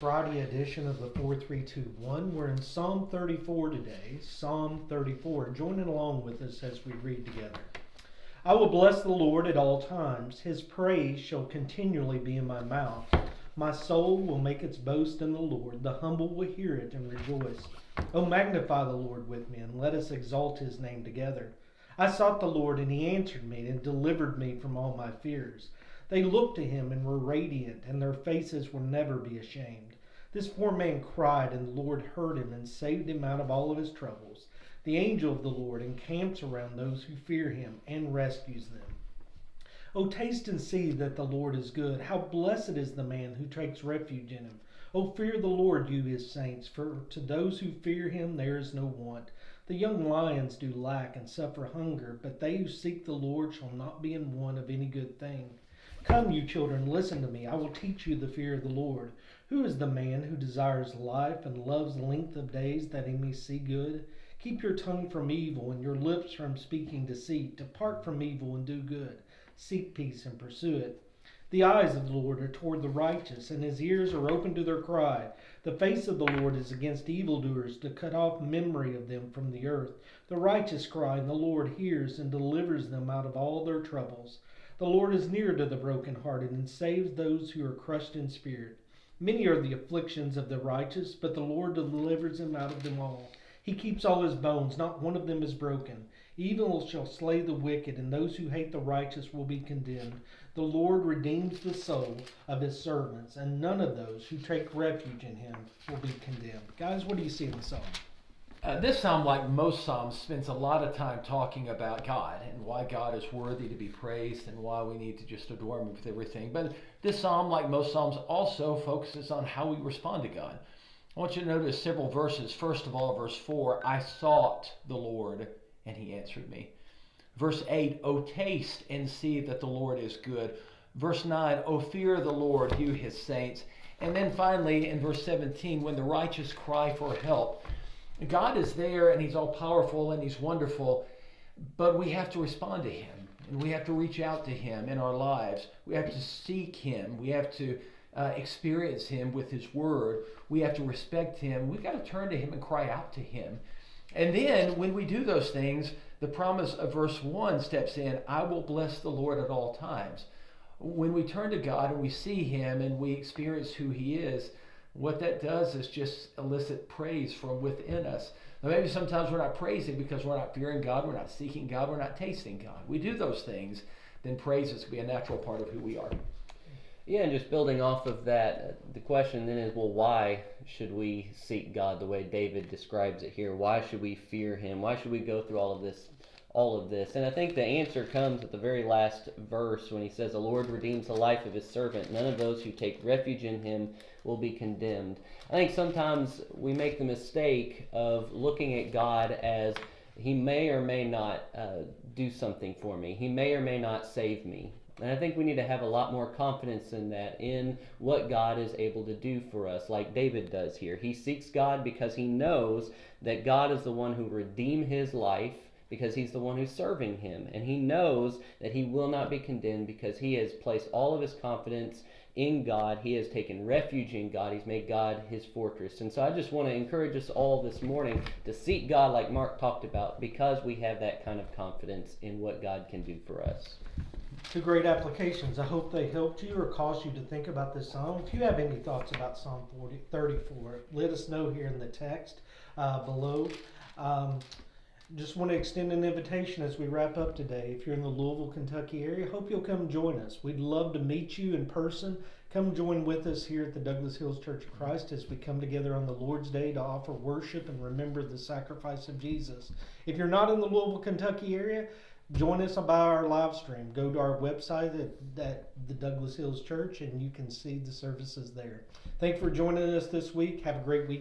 Friday edition of the 4321. We're in Psalm 34 today. Psalm 34. Joining along with us as we read together. I will bless the Lord at all times. His praise shall continually be in my mouth. My soul will make its boast in the Lord. The humble will hear it and rejoice. Oh, magnify the Lord with me, and let us exalt his name together. I sought the Lord, and he answered me and delivered me from all my fears. They looked to him and were radiant, and their faces will never be ashamed. This poor man cried, and the Lord heard him and saved him out of all of his troubles. The angel of the Lord encamps around those who fear him and rescues them. O taste and see that the Lord is good. How blessed is the man who takes refuge in him. O fear the Lord, you his saints, for to those who fear him there is no want. The young lions do lack and suffer hunger, but they who seek the Lord shall not be in want of any good thing. Come, you children, listen to me. I will teach you the fear of the Lord. Who is the man who desires life and loves length of days that he may see good? Keep your tongue from evil and your lips from speaking deceit. Depart from evil and do good. Seek peace and pursue it. The eyes of the Lord are toward the righteous, and his ears are open to their cry. The face of the Lord is against evildoers, to cut off memory of them from the earth. The righteous cry, and the Lord hears and delivers them out of all their troubles. The Lord is near to the brokenhearted and saves those who are crushed in spirit. Many are the afflictions of the righteous, but the Lord delivers him out of them all. He keeps all his bones, not one of them is broken. Evil shall slay the wicked, and those who hate the righteous will be condemned. The Lord redeems the soul of his servants, and none of those who take refuge in him will be condemned. Guys, what do you see in the psalm? This psalm, like most psalms, spends a lot of time talking about God and why God is worthy to be praised and why we need to just adore him with everything. But this psalm, like most psalms, also focuses on how we respond to God. I want you to notice several verses. First of all, verse 4, I sought the Lord, and he answered me. Verse 8, O taste and see that the Lord is good. Verse 9, O fear the Lord, you his saints. And then finally, in verse 17, when the righteous cry for help, God is there and he's all powerful and he's wonderful, but we have to respond to him and we have to reach out to him in our lives. We have to seek him. We have to experience him with his word. We have to respect him. We've got to turn to him and cry out to him. And then when we do those things, the promise of verse 1 steps in, I will bless the Lord at all times. When we turn to God and we see him and we experience who he is, what that does is just elicit praise from within us. Now, maybe sometimes we're not praising because we're not fearing God, we're not seeking God, we're not tasting God. We do those things, then praise is going to be a natural part of who we are. Yeah, and just building off of that, the question then is, well, why should we seek God the way David describes it here? Why should we fear him? Why should we go through all of this? And I think the answer comes at the very last verse when he says, the Lord redeems the life of his servant. None of those who take refuge in him will be condemned. I think sometimes we make the mistake of looking at God as he may or may not do something for me. He may or may not save me. And I think we need to have a lot more confidence in that, in what God is able to do for us, like David does here. He seeks God because he knows that God is the one who redeemed his life, because he's the one who's serving him. And he knows that he will not be condemned because he has placed all of his confidence in God. He has taken refuge in God. He's made God his fortress. And so I just want to encourage us all this morning to seek God like Mark talked about, because we have that kind of confidence in what God can do for us. Two great applications. I hope they helped you or caused you to think about this psalm. If you have any thoughts about Psalm 34, let us know here in the text below. Just want to extend an invitation as we wrap up today. If you're in the Louisville, Kentucky area, hope you'll come join us. We'd love to meet you in person. Come join with us here at the Douglas Hills Church of Christ as we come together on the Lord's Day to offer worship and remember the sacrifice of Jesus. If you're not in the Louisville, Kentucky area, join us by our live stream. Go to our website at the Douglas Hills Church and you can see the services there. Thank you for joining us this week. Have a great week.